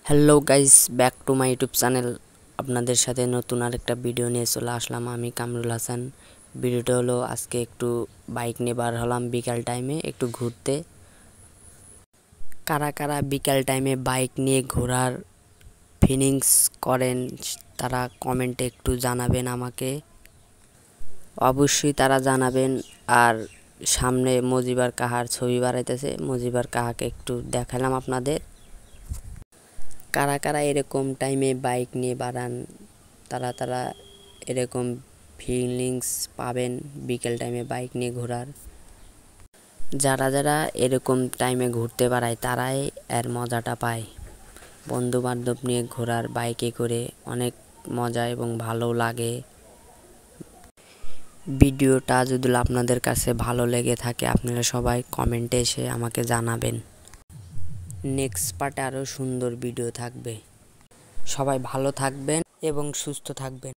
Hello guys, back to my YouTube channel. আপনাদের সাথে নতুন আরেকটা ভিডিও নিয়ে চলে আসলাম। আমি কামরুল হাসান। ভিডিওটা হলো আজকে একটু বাইক নিয়ে বার হলাম বিকাল টাইমে একটু ঘুরতে। কারা কারা বিকাল টাইমে বাইক নিয়ে ঘোরার ফিলিংস করেন তারা কমেন্টে একটু জানাবেন আমাকে, অবশ্যই তারা জানাবেন। আর সামনে মজিবার কাহার ছবি বাড়াইতেছে, মজিবার কাহাকে একটু দেখালাম আপনাদের। কারা কারা এরকম টাইমে বাইক নিয়ে বাড়ান তারা এরকম ফিলিংস পাবেন বিকেল টাইমে বাইক নিয়ে ঘোরার। যারা এরকম টাইমে ঘুরতে বাড়ায় তারাই এর মজাটা পায়। বন্ধু বান্ধব নিয়ে ঘোরার বাইকে করে অনেক মজা এবং ভালো লাগে। ভিডিওটা যদি আপনাদের কাছে ভালো লেগে থাকে আপনারা সবাই কমেন্টে এসে আমাকে জানাবেন। নেক্সট পার্টে আরও সুন্দর ভিডিও থাকবে। সবাই ভালো থাকবেন এবং সুস্থ থাকবেন।